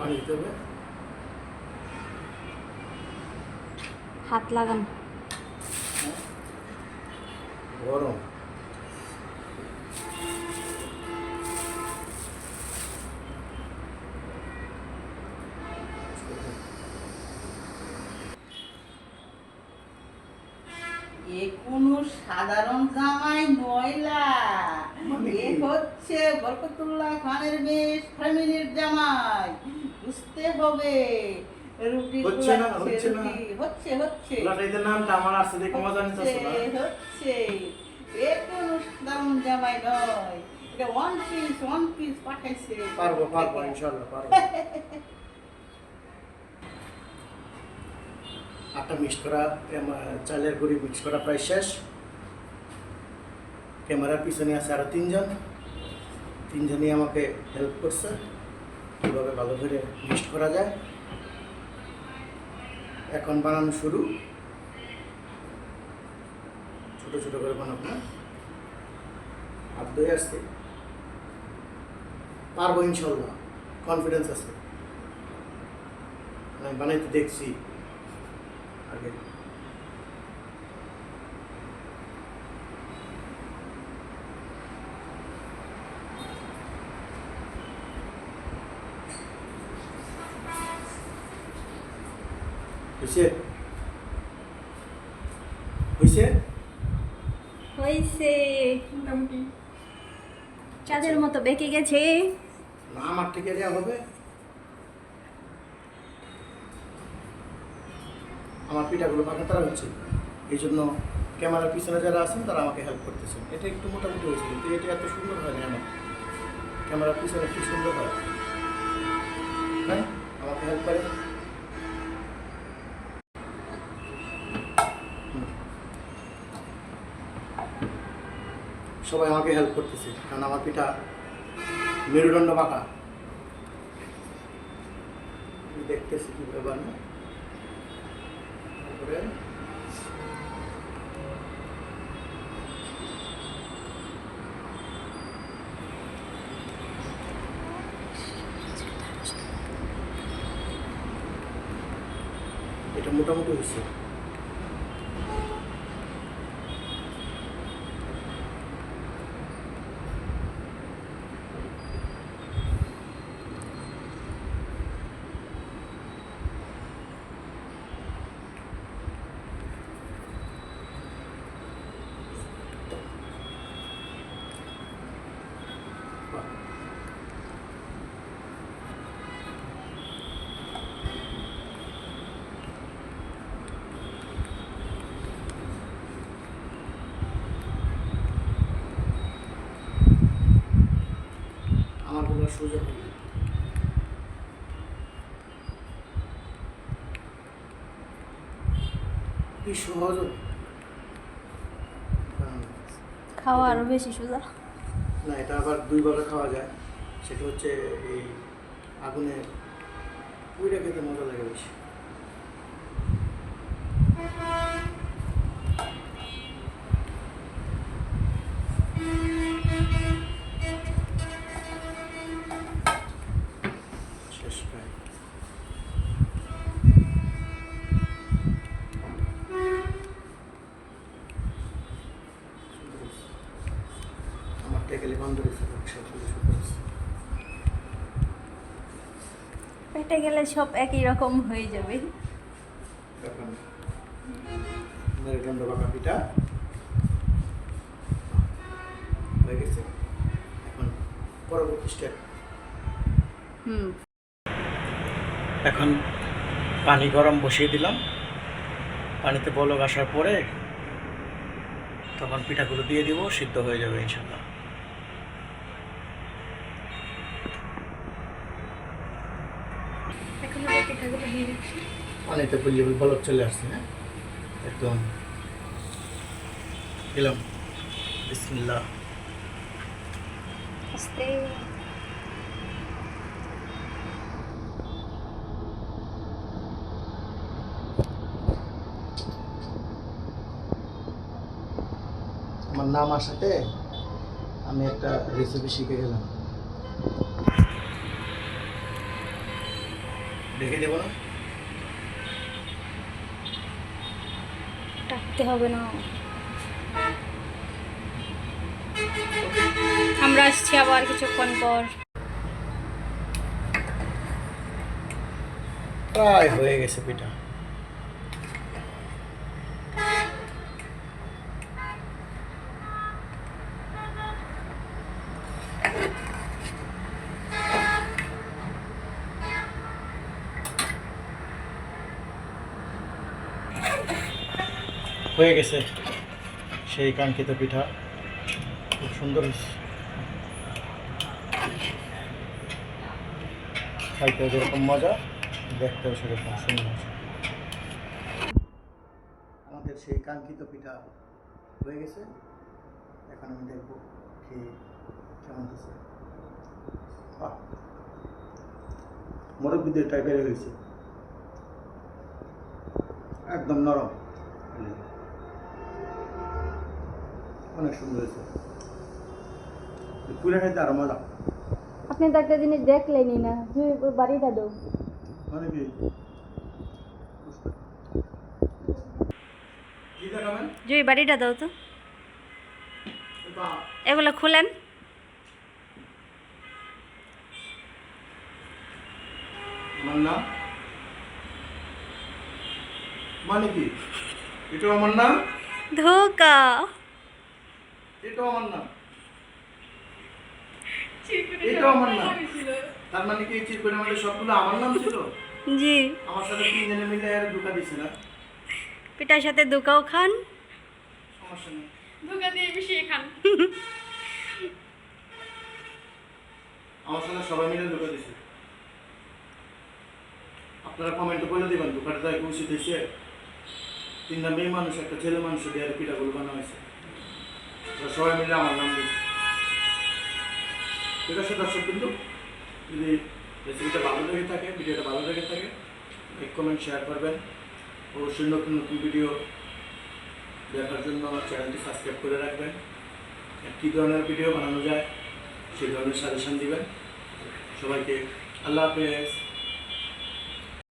পানি দিতে হবে। হাত লাগান। গরম। এ কোনো সাধারণ জামাই নয়লা, এ হচ্ছে বরকতুল্লাহ খানের মেয়ে ফ্যামিলির জামাই, বুঝতে হবে। রুটি হচ্ছে না, হচ্ছে হচ্ছে না। হচ্ছে হচ্ছে লাটাইদের নামটা আমার আসছে দেখে মজা নিতেছ না? হচ্ছে এ কোনো সাধারণ জামাই নয়, এটা ওয়ান পিস পাঠাইছে। পারবো ইনশাআল্লাহ পারবো। আটা মিক্স করা, চালের গুঁড়ি মিক্স করা প্রায় শেষ। ক্যামেরার পিছনে আছে আরো তিনজনই আমাকে হেল্প করছে কীভাবে ভালো করে মিক্স করা যায়। এখন বানানো শুরু। ছোট ছোট করে বানাবো না, আদই আসছে, পারবো ইনশাল্লাহ, কনফিডেন্স আছে। আমি বানাইতে দেখছি আগে। হয়েছে হয়েছে হয়েছে মোটামুটি চাঁদের মতো বেঁকে গেছে। না, আমার থেকে দেওয়া হবে। আমার পিঠাগুলো পাকা তারা হচ্ছে, এই জন্য ক্যামেরার পিছনে যারা আছেন তারা আমাকে হেল্প করতেছেন। এটা একটু মোটামুটি হয়েছে, কিন্তু এটা এত সুন্দর হয় না। আমার ক্যামেরার পিছনে কি সুন্দর হয়, হ্যাঁ আমাকে হেল্প করে। সবাই আমাকে হেল্প করতেছে, কারণ আমার পিঠা মেরুদণ্ড বাঁকা। দেখতেছি কীভাবে বানায়। তারপরে এটা মোটামুটি হয়েছে। আমার কোনো সুযোগ নেই। কি সহজ, খাওয়া আরো বেশি সোজা। না এটা আবার দুইভাবে খাওয়া যায়। সেটা হচ্ছে এই আগুনে পুইরা খেতে মজা লাগে বেশি। শেষ প্রায়। আমার টেকেলে বন্ধ রয়েছে, পেটে গেলে সব একই রকম হয়ে যাবে। এখন মেরুদণ্ড বাঁকা পিঠা হয়ে গেছে। এখন পরবর্তী স্টেপ। এখন পানি গরম বসিয়ে দিলাম। পানিতে বলক আসার পরে তখন পিঠাগুলো দিয়ে দিব, সিদ্ধ হয়ে যাবে ইনশাল্লাহ। পানিতে বলক চলে আসছে, হ্যাঁ একদম দিলাম। বিসমিল্লাহ। আস্তে আমার নাম আসাতে আমি একটা রেসিপি শিখে গেলাম। রেখে দেবো না? কাটতে হবে না। আমরা আসছি আবার কিছুক্ষণ পর। প্রায় হয়ে গেছে পিঠা। হয়ে গেছে সেই কাঙ্ক্ষিত পিঠা, খুব সুন্দর হয়েছে। খাইতেও যেরকম মজা, দেখতেও সেরকম সুন্দর। আমাদের সেই কাঙ্ক্ষিত পিঠা হয়ে গেছে। এখন আমি দেখবো খেয়ে কেমন হয়েছে। মুরব্বিদের টাইপের হয়েছে, একদম নরম, অনেক সুন্দর হয়েছে। পুরে খাইতে আরো মজা। আপনি তো একটা জিনিস দেখলেনই না, বাড়িটা দাও। মানে কি কি দেখাবেন? জুই বাড়িটা দাও তো, এগুলো খুলেন। আমার নাম মানে কি? এটাও আমার নাম, ধোকা। এটাও আমার নাম, এটাও আমার নাম। তার মানে কি চিরকুটের মধ্যে সবগুলো আমার নাম ছিল? জি, আমার সাথে তিনজনে মিলে আর ধোকা দিছে না? পিঠার সাথে ধোকাও খান। সমস্যা নেই, ধোকা দিয়ে মিশিয়ে খান। আমার সাথে সবাই মিলে ধোকা দিছে। আপনারা কমেন্টে বলে দেবেন ধোকাটা তো একটু উচিত হয়েছে। তিনটা মেয়ে মানুষ একটা ছেলে মানুষ দিয়ে আর পিঠাগুলো বানা হয়েছে, সবাই মিলে আমার নাম দিয়েছে। ঠিক আছে দর্শক, কিন্তু যদি রেসিপিটা ভালো লেগে থাকে, ভিডিওটা ভালো লেগে থাকে, লাইক কমেন্ট শেয়ার করবেন। অবশ্যই নতুন নতুন ভিডিও দেখার জন্য আমার চ্যানেলটি সাবস্ক্রাইব করে রাখবেন। কী ধরনের ভিডিও বানানো যায় সেই ধরনের সাজেশন দিবেন। সবাইকে আল্লাহ হাফেজ।